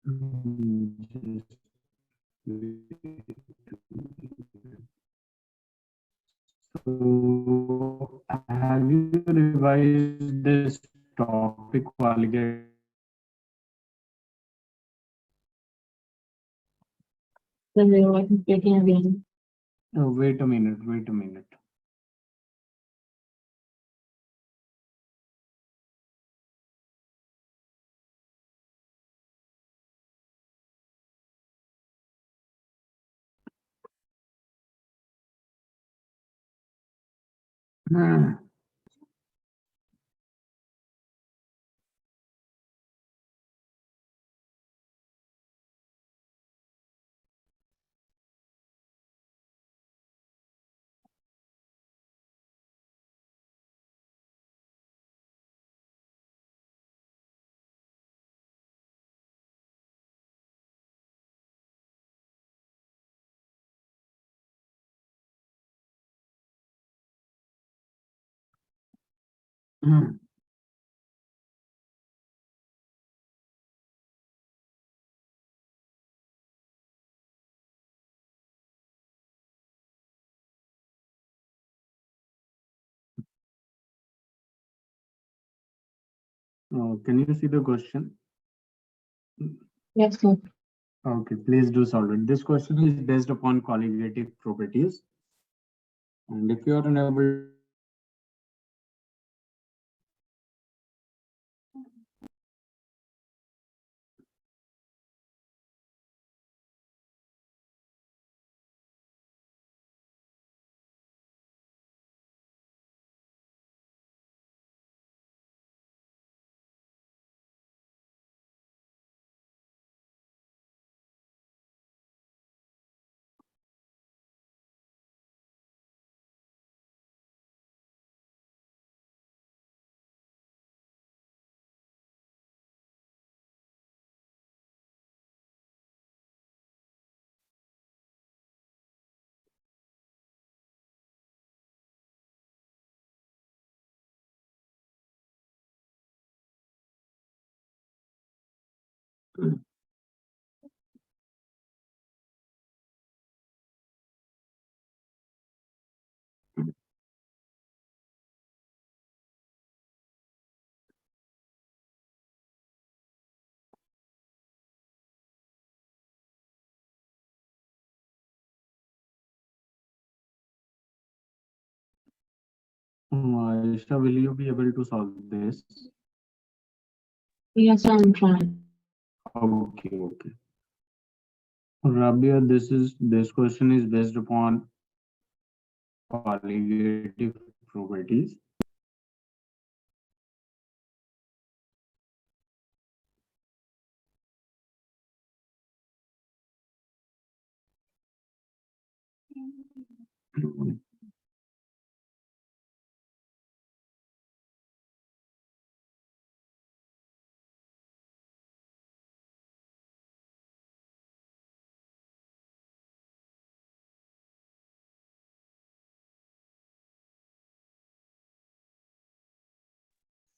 So, have you revised this topic qualitative? Speaking again. Oh, wait a minute, wait a minute. Can you see the question? Yes, sir. Okay, please do solve it. This question is based upon qualitative properties. And if you are unable to Aisha, will you be able to solve this? Yes, I'm trying. Okay, okay. Rabia, this question is based upon qualitative properties.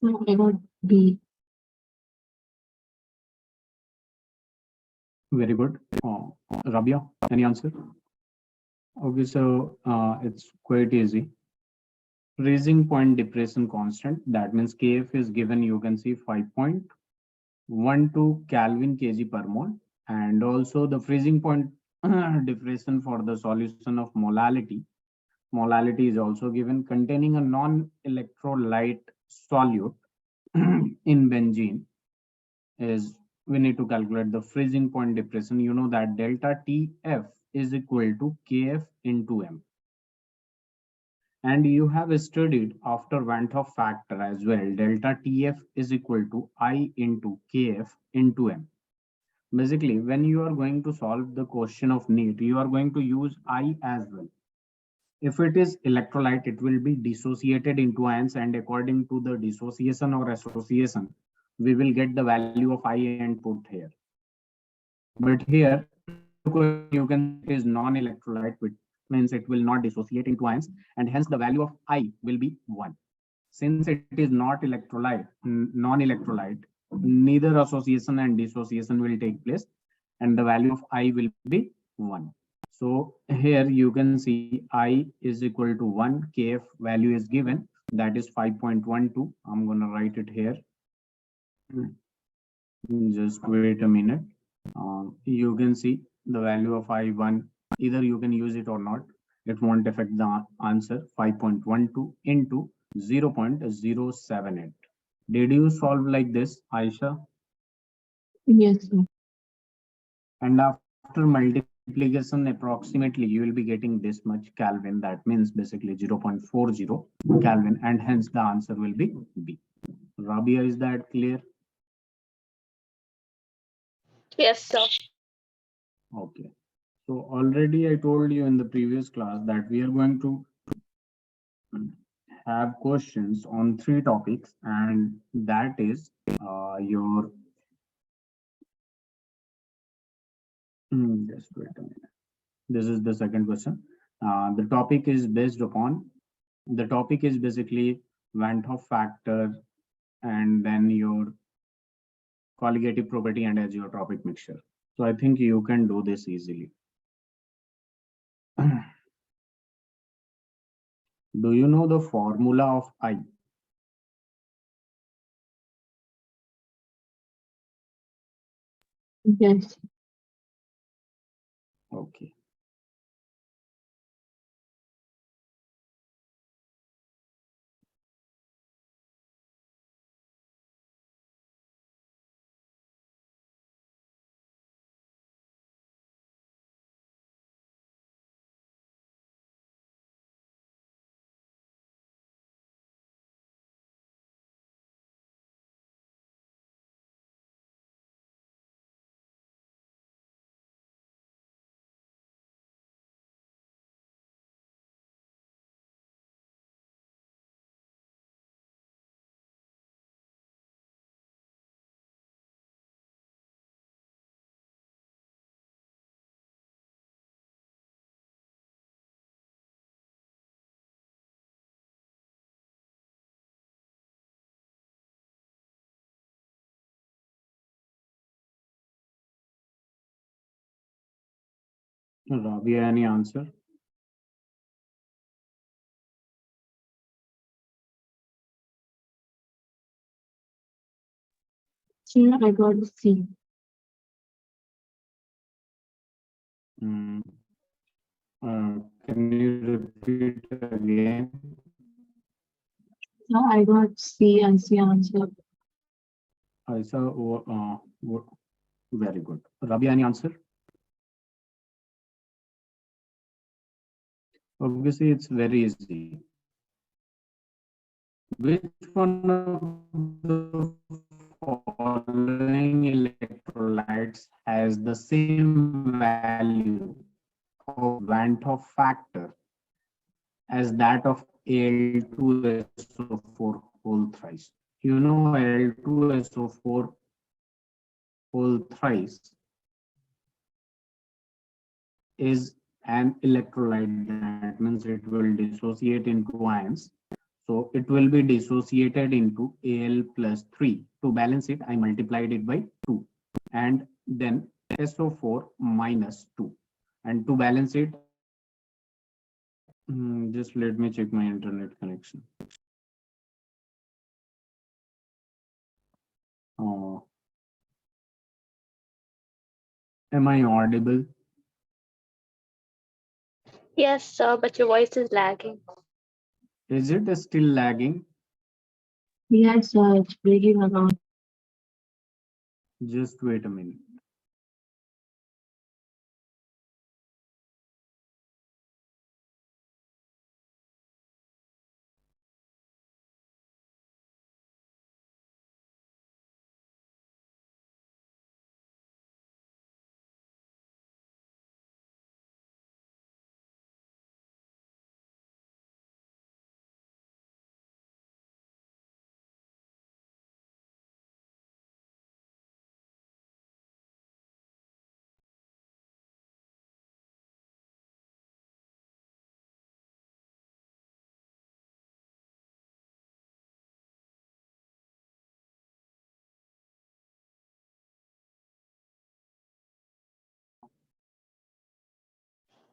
No, I got B. Very good. Rabia, any answer? Okay, so it's quite easy. Freezing point depression constant, that means Kf is given, you can see 5.12 Kelvin kg per mole, and also the freezing point depression for the solution of molality. Molality is also given, containing a non-electrolyte solute in benzene is, we need to calculate the freezing point depression. You know that delta TF is equal to Kf into M. And you have studied after Van Hoff factor as well, delta TF is equal to I into Kf into M. Basically, when you are going to solve the question of NEET, you are going to use I as well. If it is electrolyte, it will be dissociated into ions, and according to the dissociation or association, we will get the value of I and put here. But here, question you can see it is non-electrolyte, which means it will not dissociate into ions, and hence the value of I will be 1. Since it is not electrolyte, non-electrolyte, neither association and dissociation will take place, and the value of I will be 1. So here you can see I is equal to 1, kf value is given, that is 5.12. I'm going to write it here. Just wait a minute. You can see the value of I1, either you can use it or not. It won't affect the answer. 5.12 into 0.078. Did you solve like this, Aisha? Yes, sir. And after multiplication, approximately, you will be getting this much Kelvin. That means basically 0.40 Kelvin, and hence the answer will be B. Rabia, is that clear? Yes, sir. Okay. So already I told you in the previous class that we are going to have questions on three topics, and that is your just wait a minute. This is the second question. The topic is based upon the topic is basically Van Hoff factor, and then your colligative property and azeotropic mixture. So I think you can do this easily. Do you know the formula of I? Yes. Okay. Rabia, any answer? Sir, I got C. Mm, can you repeat again? Sir, I got C and C answer. Aisa, very good. Rabia, any answer? Obviously, it's very easy. Which one of the following electrolytes has the same value of Van Hoff factor as that of Al2SO4 whole thrice? You know, Al2SO4 whole thrice is an electrolyte. That means it will dissociate into ions. So it will be dissociated into Al plus 3. To balance it, I multiplied it by 2. And then SO4 minus 2. And to balance it, just let me check my internet connection. Oh, am I audible? Yes, sir, but your voice is lagging. Is it still lagging? Yes, sir, it's breaking around. Just wait a minute.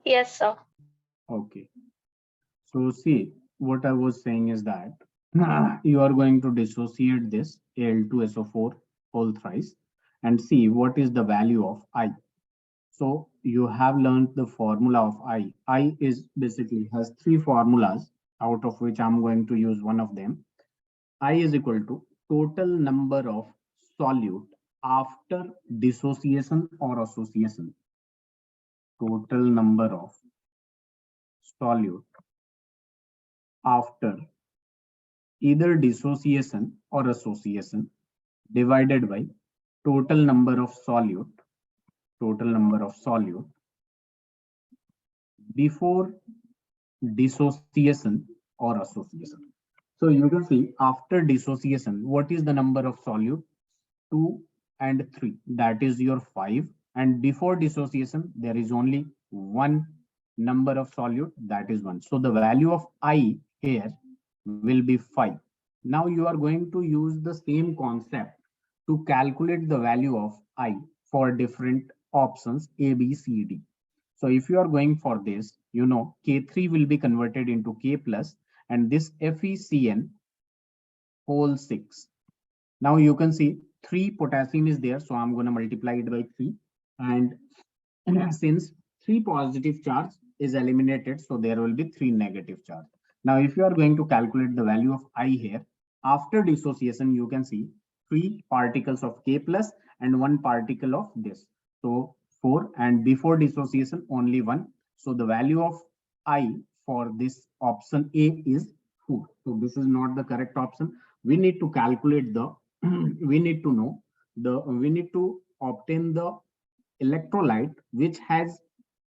Yes, sir. Okay. So see, what I was saying is that you are going to dissociate this Al2SO4 whole thrice and see what is the value of I. So you have learned the formula of I. I is basically has three formulas, out of which I'm going to use one of them. I is equal to total number of solute after dissociation or association. Total number of solute after either dissociation or association divided by total number of solute before dissociation or association. So you can see after dissociation, what is the number of solute? 2 and 3. That is your 5. And before dissociation, there is only one number of solute, that is 1. So the value of I here will be 5. Now you are going to use the same concept to calculate the value of I for different options A, B, C, D. So if you are going for this, you know, K3 will be converted into K plus and this FeCN whole 6. Now you can see 3 potassium is there. So I'm going to multiply it by 3. And since 3 positive charge is eliminated, so there will be 3 negative charge. Now, if you are going to calculate the value of I here, after dissociation, you can see 3 particles of K plus and 1 particle of this. So 4, and before dissociation, only 1. So the value of I for this option A is 4. So this is not the correct option. We need to calculate the, we need to know we need to obtain the electrolyte which has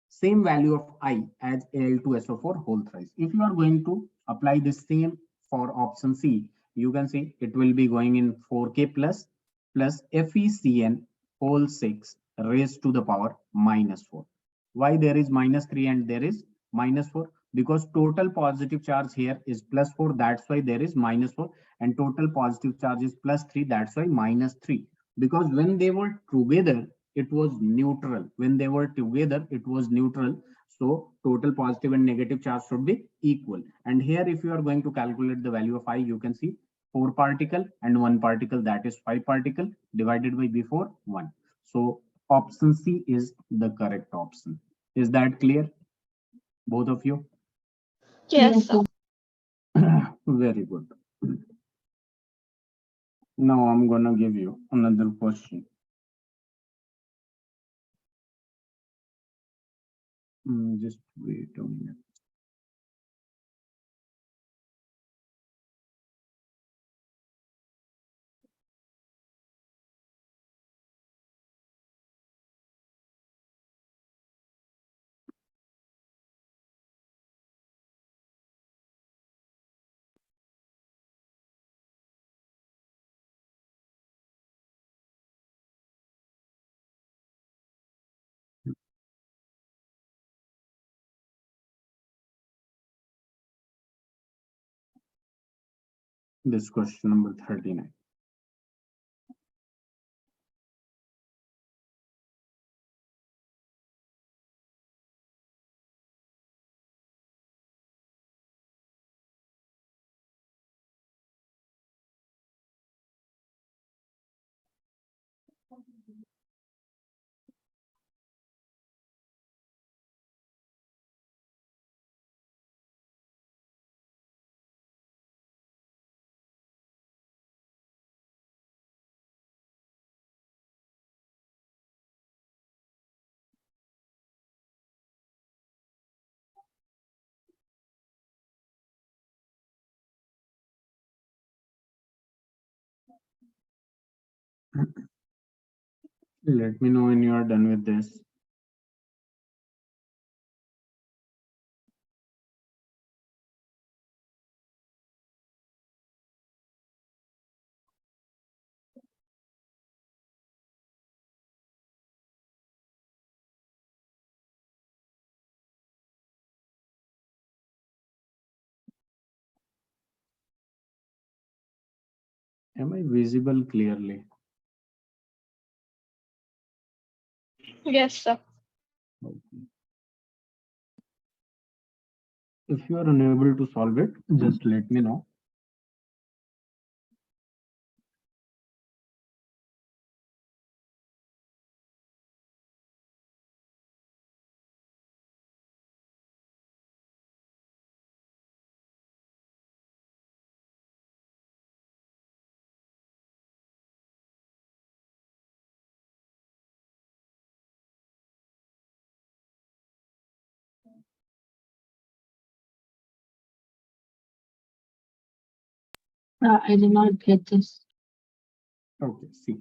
same value of I as Al2SO4 whole thrice. If you are going to apply the same for option C, you can see it will be going in 4K plus FeCN whole 6 raised to the power minus 4. Why there is minus 3 and there is minus 4? Because total positive charge here is plus 4, that's why there is minus 4, and total positive charge is plus 3, that's why minus 3. Because when they were together, it was neutral. When they were together, it was neutral. So total positive and negative charge should be equal. And here, if you are going to calculate the value of I, you can see 4 particle and 1 particle, that is 5 particle divided by before 1. So option C is the correct option. Is that clear? Both of you? Yes, sir. Very good. Now I'm gonna give you another question. Just wait a minute. This question number 39. Let me know when you are done with this. Am I visible clearly? Yes, sir. Okay. If you are unable to solve it, just let me know. I did not get this. Okay, see.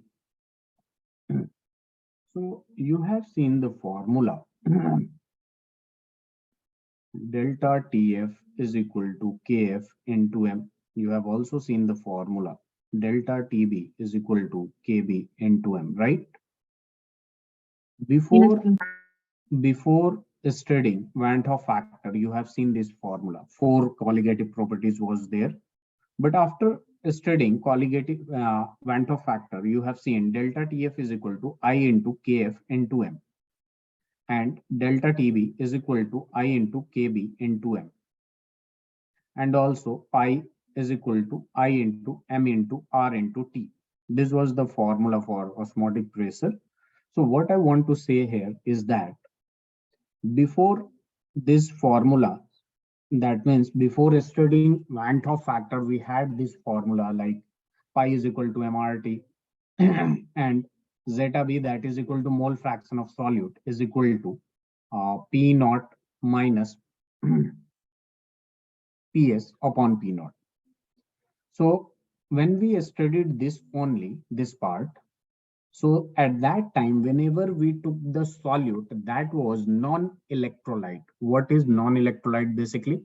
So you have seen the formula. Delta TF is equal to KF into M. You have also seen the formula. Delta TB is equal to KB into M, right? Yes, Before sir. before studying Van 't Hoff factor, you have seen this formula. Four colligative properties was there. But after studying colligative Van 't Hoff factor, you have seen delta TF is equal to I into KF into M, and delta TB is equal to I into KB into M, and also pi is equal to I into M into R into T. This was the formula for osmotic pressure. So what I want to say here is that before this formula, that means before studying Van 't Hoff factor, we had this formula like pi is equal to MRT and zeta B, that is equal to mole fraction of solute, is equal to P naught minus PS upon P naught. So when we studied this only, this part, so at that time, whenever we took the solute, that was non-electrolyte. What is non-electrolyte basically?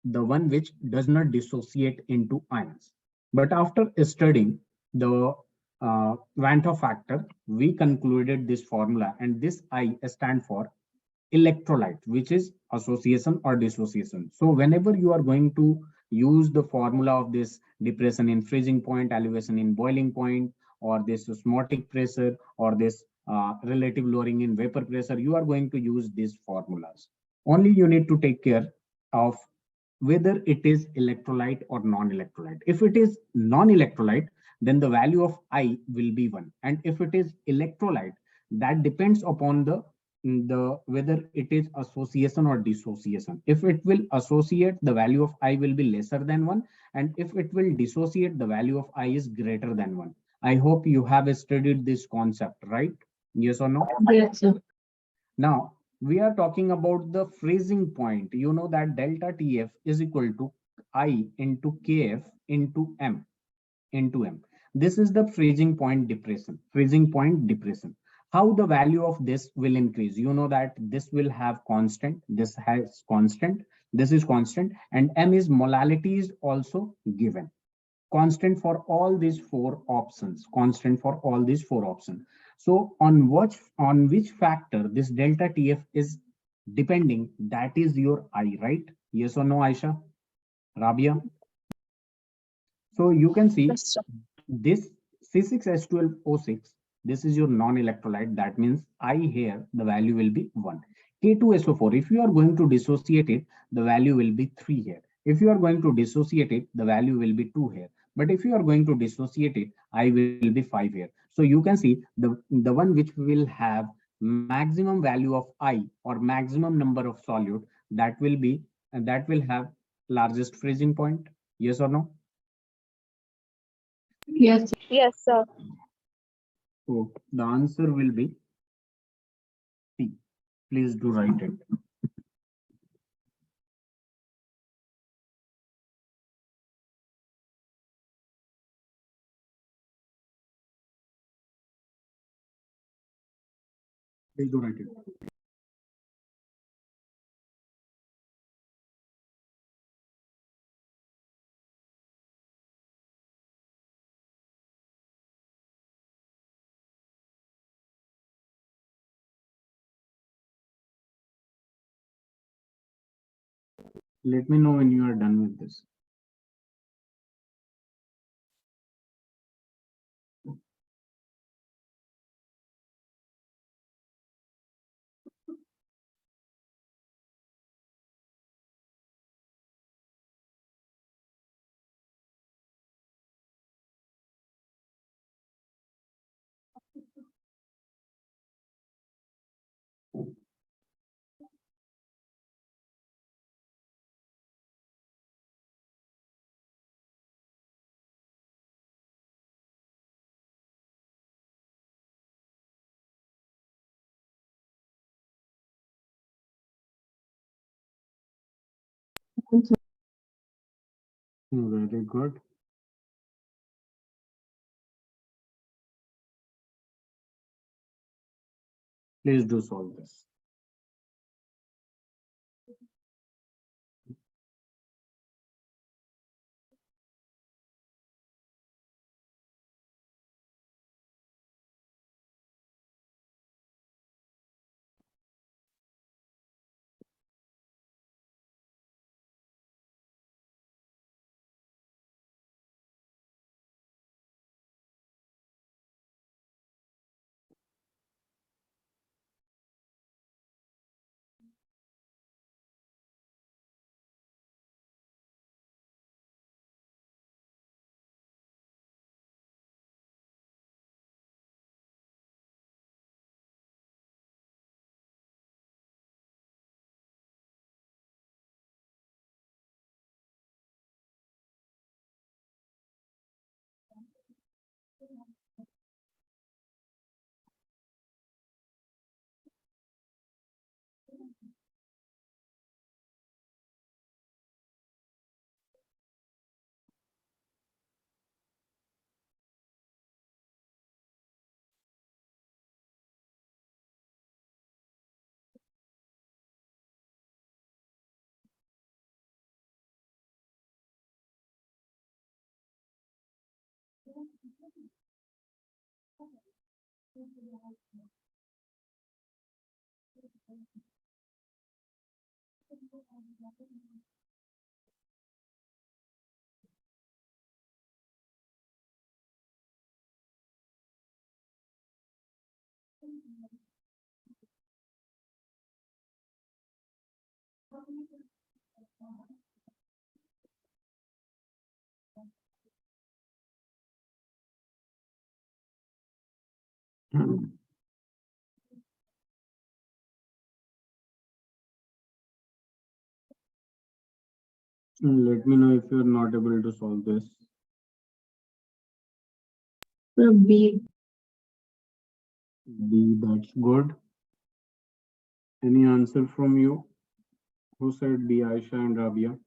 The one which does not dissociate into ions. But after studying the Van 't Hoff factor, we concluded this formula, and this I stand for electrolyte, which is association or dissociation. So whenever you are going to use the formula of this depression in freezing point, elevation in boiling point, or this osmotic pressure, or this relative lowering in vapor pressure, you are going to use these formulas. Only you need to take care of whether it is electrolyte or non-electrolyte. If it is non-electrolyte, then the value of I will be 1. And if it is electrolyte, that depends upon the whether it is association or dissociation. If it will associate, the value of I will be lesser than 1. And if it will dissociate, the value of I is greater than 1. I hope you have studied this concept, right? Yes or no? Yes, sir. Now, we are talking about the freezing point. You know that delta TF is equal to I into KF into M. This is the freezing point depression. Freezing point depression. How the value of this will increase? You know that this will have constant, this has constant, this is constant, and M is molality is also given. Constant for all these four options, constant for all these four options. So on which factor this delta TF is depending, that is your I, right? Yes or no, Aisha? Rabia? So you can see Yes, sir. this C6H12O6, this is your non-electrolyte. That means I here, the value will be 1. K2SO4, if you are going to dissociate it, the value will be 3 here. If you are going to dissociate it, the value will be 2 here. But if you are going to dissociate it, I will be 5 here. So you can see the one which will have maximum value of I or maximum number of solute, that will be, that will have largest freezing point. Yes or no? Yes, sir. Yes, sir. So the answer will be C. Please do write it. Please do write it. Let me know when you are done with this. Very good. Please do solve this. Let me know if you're not able to solve this. B. B, that's good. Any answer from you? Who said B, Aisha and Rabia?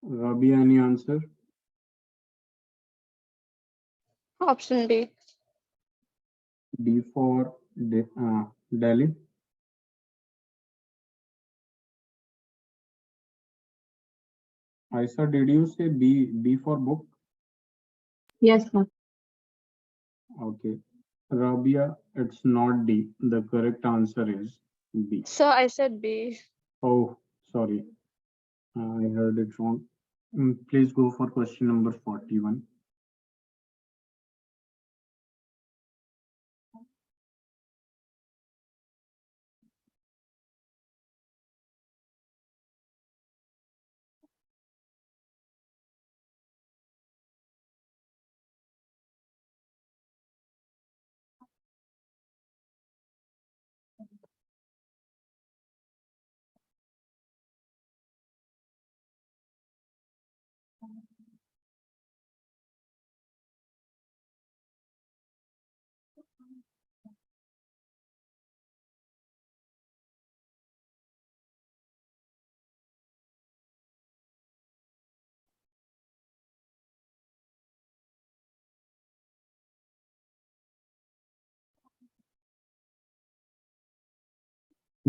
Rabia, any answer? Option B. D for Delhi. Aisha, did you say B for book? Yes, sir. Okay. Rabia, it's not D. The correct answer is B. So I said B. Oh, sorry. I heard it wrong. Please go for question number 41.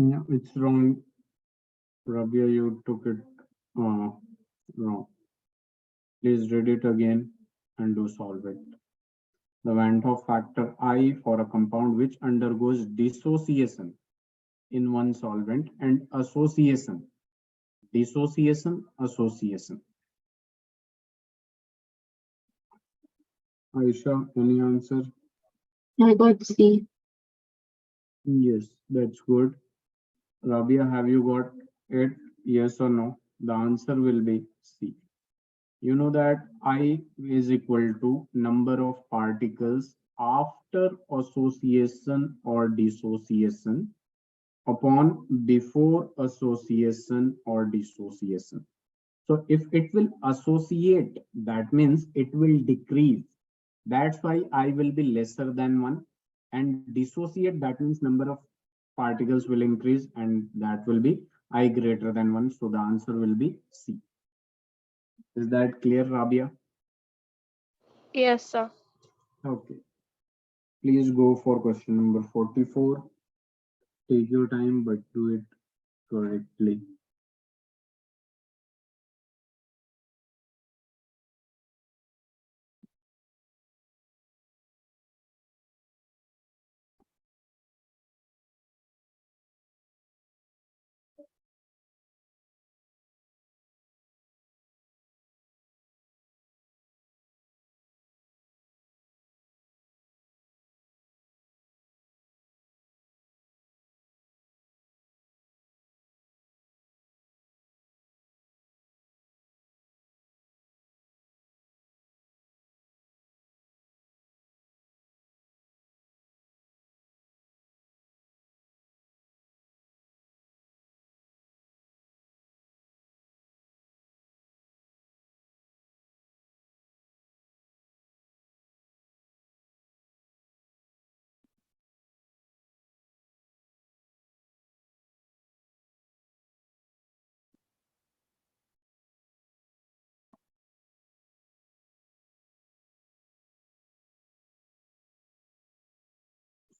Yeah, it's wrong. Rabia, you took it wrong. Please read it again and do solve it. The Van 't Hoff factor I for a compound which undergoes dissociation in one solvent and association. Dissociation, association. Aisha, any answer? I got C. Yes, that's good. Rabia, have you got it? Yes or no? The answer will be C. You know that I is equal to number of particles after association or dissociation upon before association or dissociation. So if it will associate, that means it will decrease. That's why I will be lesser than 1. And dissociate, that means number of particles will increase and that will be I greater than 1. So the answer will be C. Is that clear, Rabia? Yes, sir. Okay. Please go for question number 44. Take your time, but do it correctly.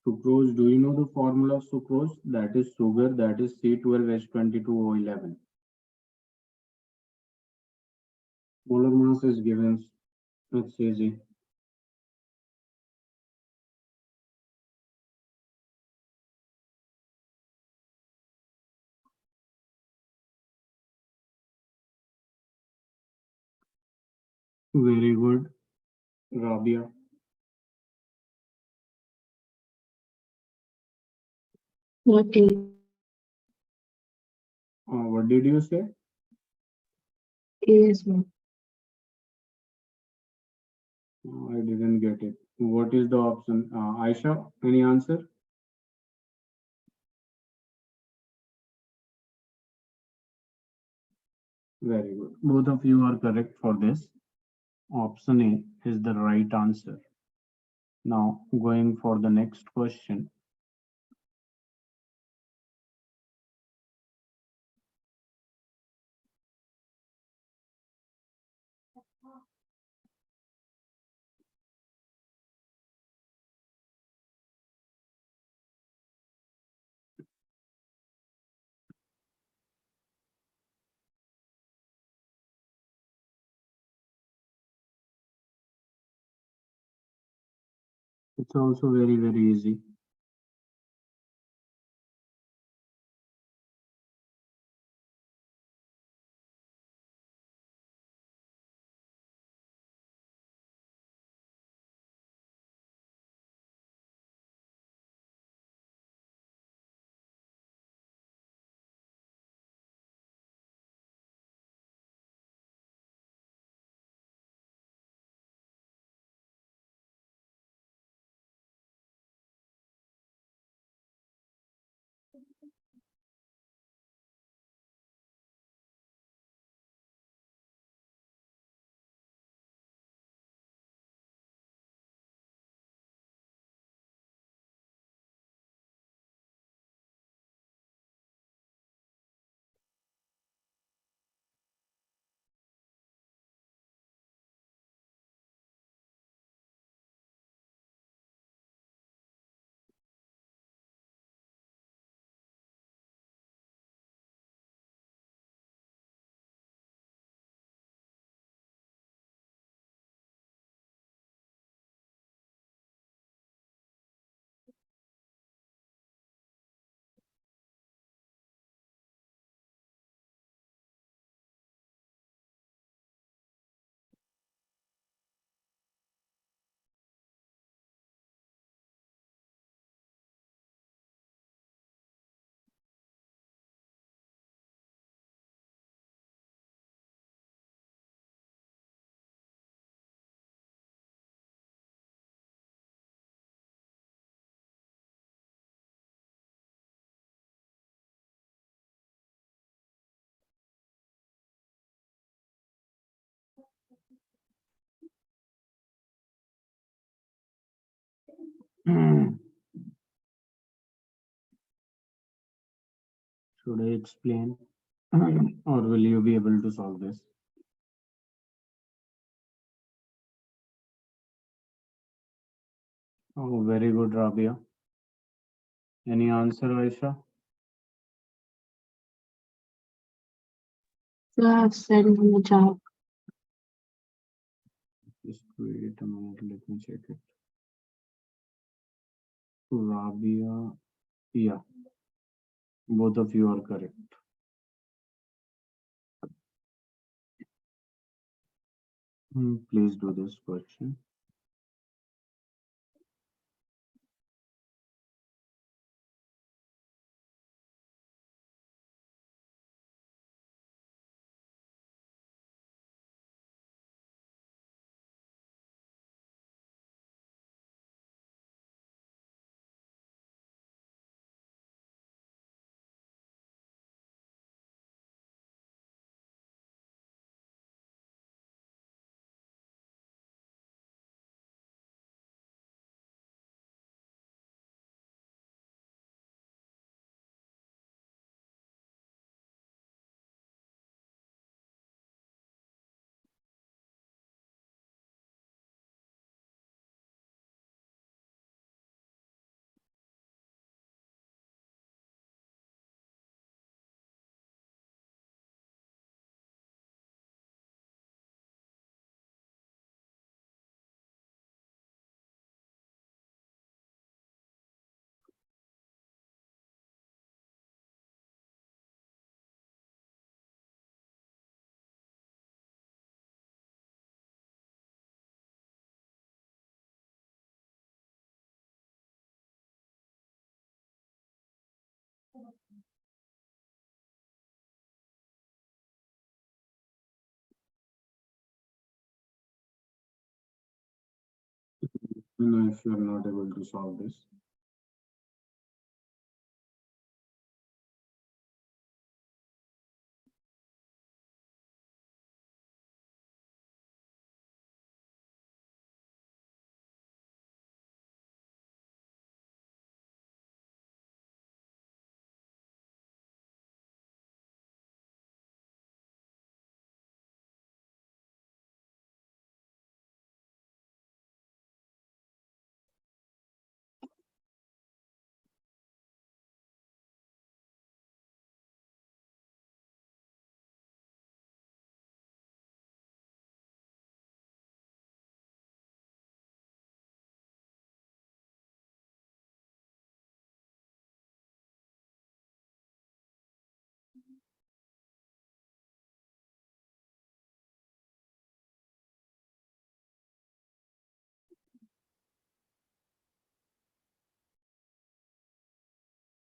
Sucrose, do you know the formula of sucrose? That is sugar, that is C12H22O11. Molar mass is given. It's easy. Very good, Rabia. Okay. What did you say? Yes, ma'am. I didn't get it. What is the option? Aisha, any answer? Very good. Both of you are correct for this. Option A is the right answer. Now, going for the next question. It's also very, very easy. Should I explain or will you be able to solve this? Oh, very good, Rabia. Any answer, Aisha? So I have said in the chat. Just wait a minute, let me check it. Rabia, yeah, both of you are correct. Please do this question. If you are not able to solve this,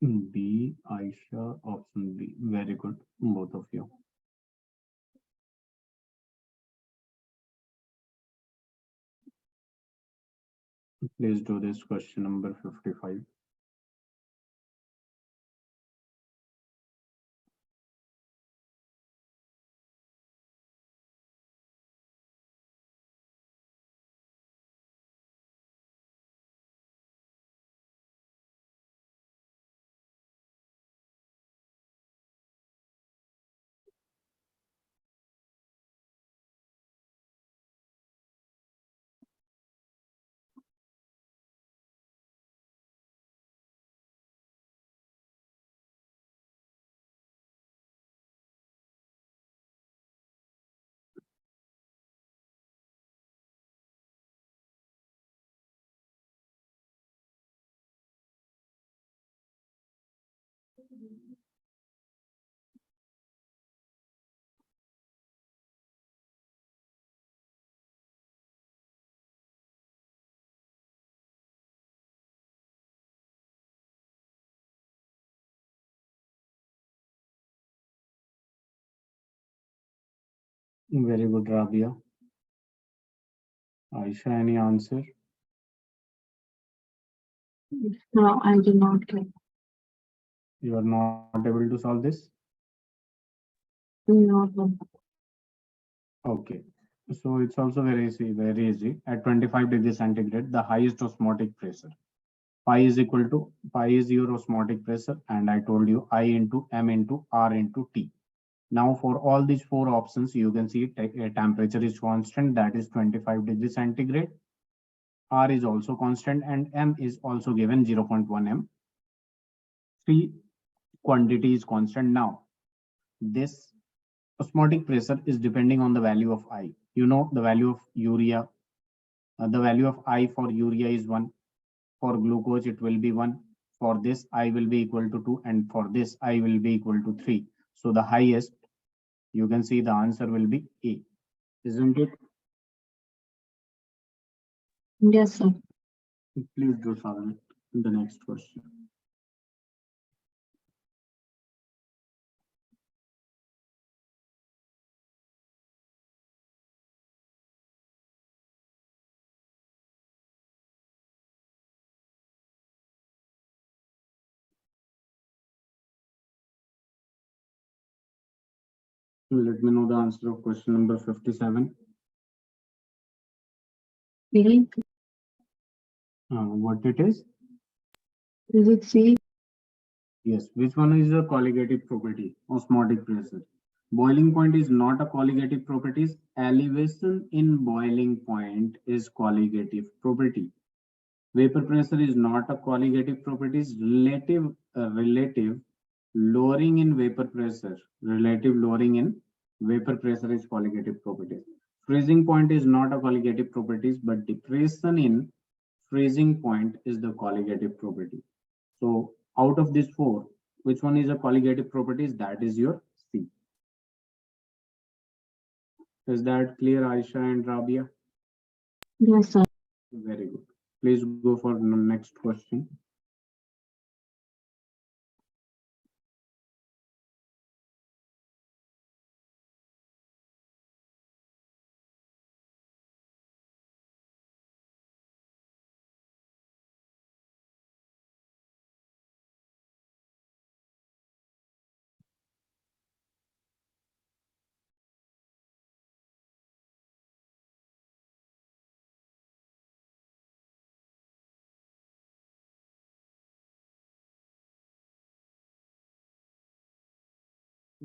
B, Aisha, option B. Very good, both of you. Please do this question number 55. Very good, Rabia. Aisha, any answer? No, I do not get. You are not able to solve this? No. Okay. So it's also very easy, very easy. At 25 degrees centigrade, the highest osmotic pressure Pi is equal to, pi is your osmotic pressure, and I told you I into M into R into T. Now for all these four options, you can see temperature is constant, that is 25 degrees centigrade. R is also constant and M is also given 0.1 M. Three quantity is constant. Now this osmotic pressure is depending on the value of I. You know the value of urea. The value of I for urea is 1. For glucose, it will be 1. For this, I will be equal to 2. And for this, I will be equal to 3. So the highest, you can see the answer will be A. Isn't it? Yes, sir. Please do submit the next question. Let me know the answer of question number 57. B. What it is? Is it C? Yes. Which one is a colligative property? Osmotic pressure. Boiling point is not a colligative property. Elevation in boiling point is colligative property. Vapor pressure is not a colligative property. Relative lowering in vapor pressure. Relative lowering in vapor pressure is colligative property. Freezing point is not a colligative property, but depression in freezing point is the colligative property. So out of these four, which one is a colligative properties? That is your C. Is that clear, Aisha and Rabia? Yes, sir. Very good. Please go for the next question.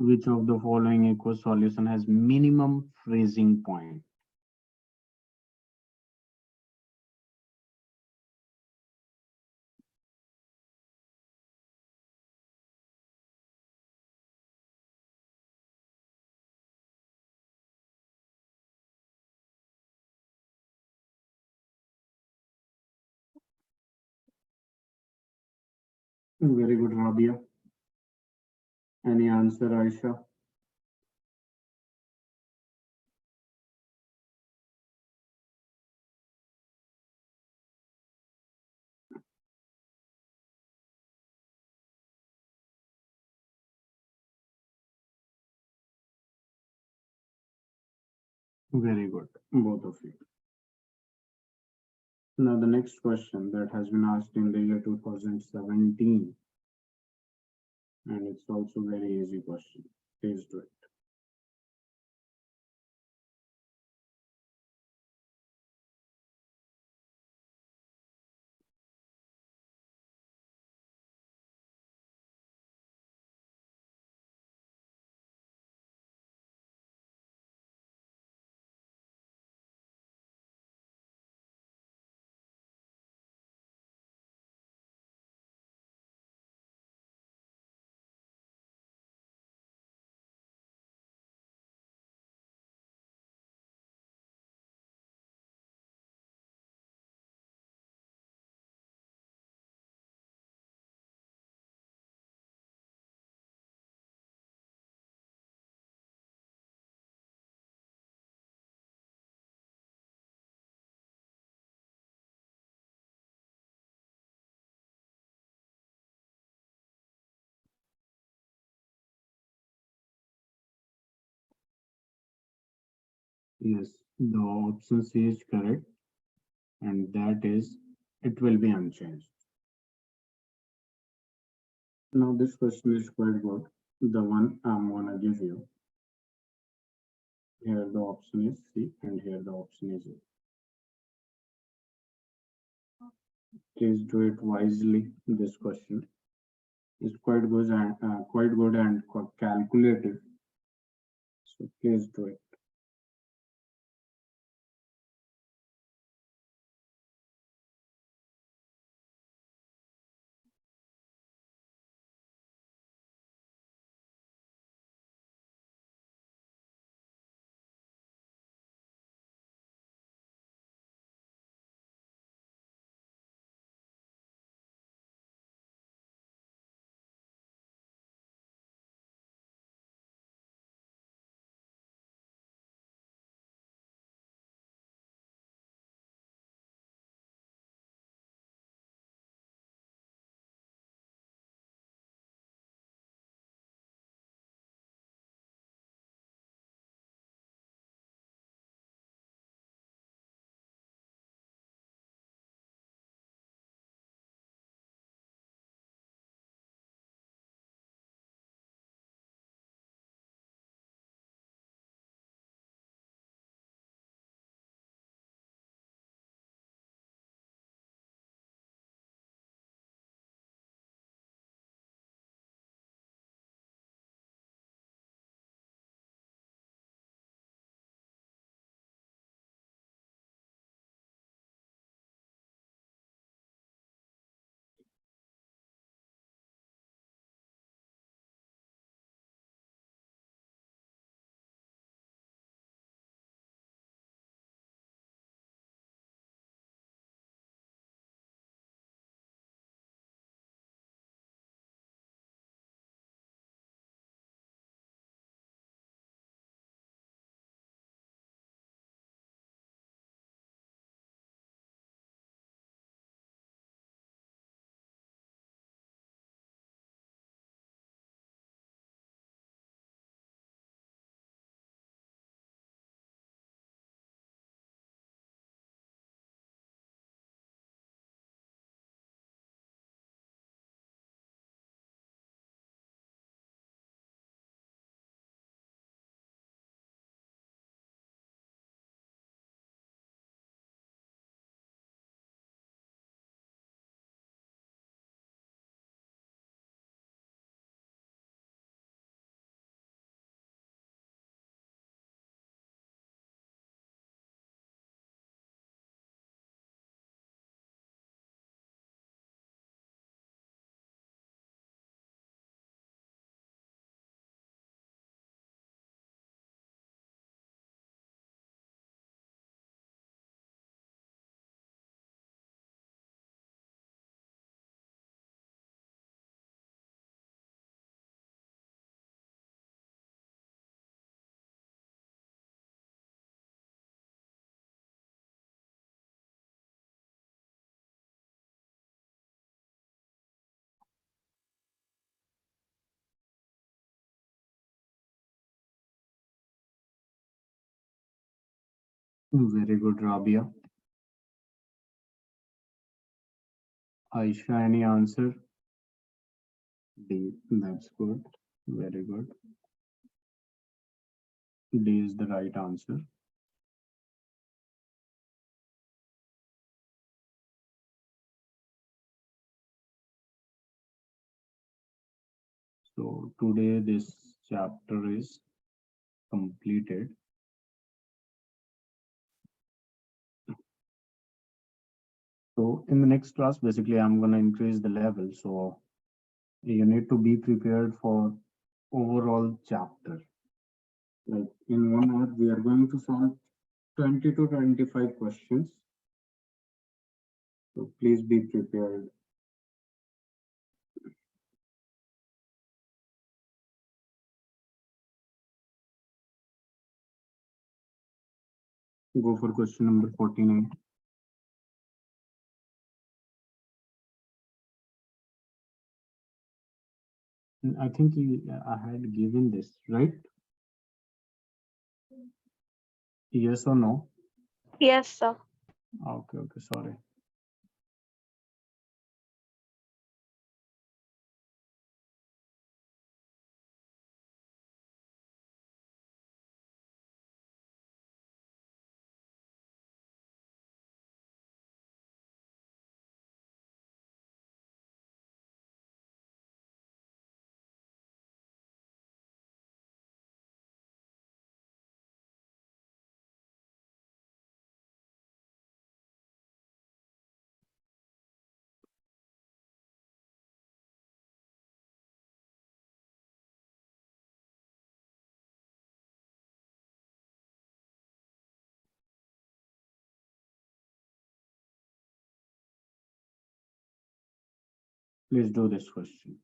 Which of the following aqueous solution has minimum freezing point? Very good, Rabia. Any answer, Aisha? Very good, both of you. Now the next question that has been asked in the year 2017, and it's also very easy question. Please do it. Yes, the option C is correct, and that is it will be unchanged. Now this question is quite good. The one I'm gonna give you. Here the option is C, and here the option is A. Please do it wisely. This question is quite good and quite calculative. So please do it. Very good, Rabia. Aisha, any answer? D. That's good. Very good. D is the right answer. So today this chapter is completed. So in the next class, basically, I'm going to increase the level. So you need to be prepared for overall chapter. Like in 1 hour, we are going to solve 20 to 25 questions. So please be prepared. Go for question number 49. I think I had given this, right? Yes or no? Yes, sir. Okay, sorry. Please do this question.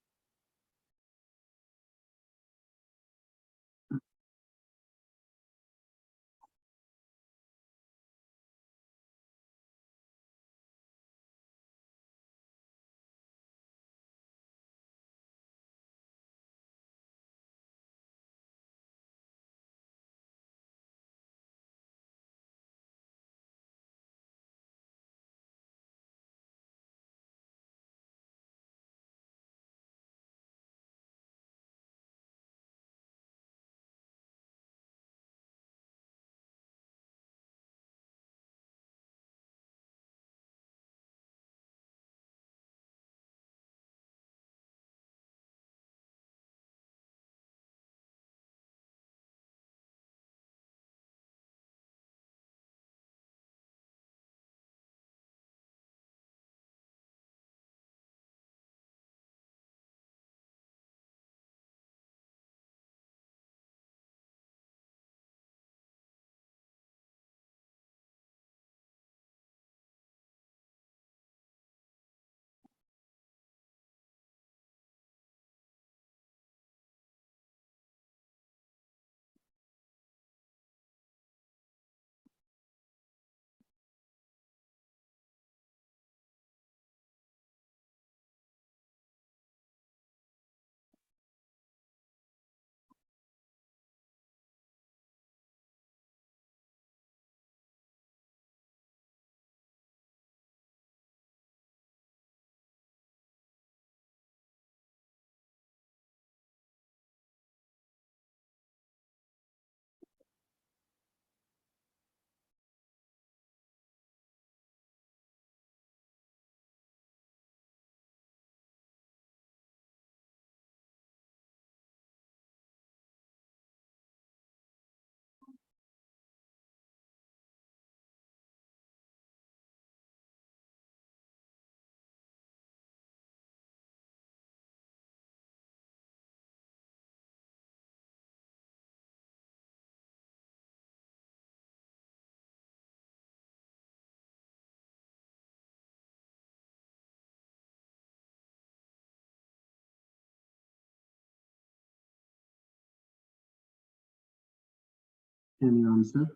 Any answer?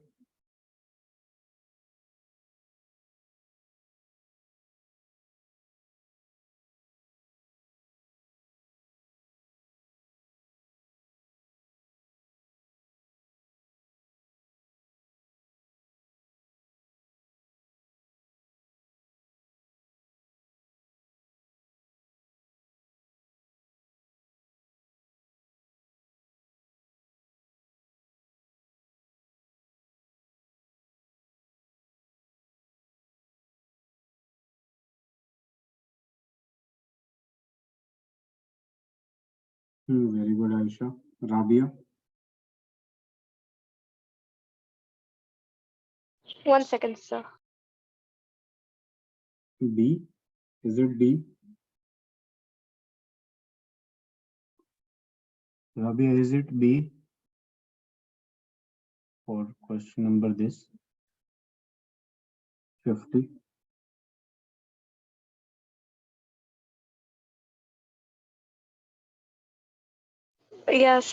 Very good, Aisha. Rabia? 1 second, sir. B? Is it B? Rabia, is it B for question number this? 50. Yes.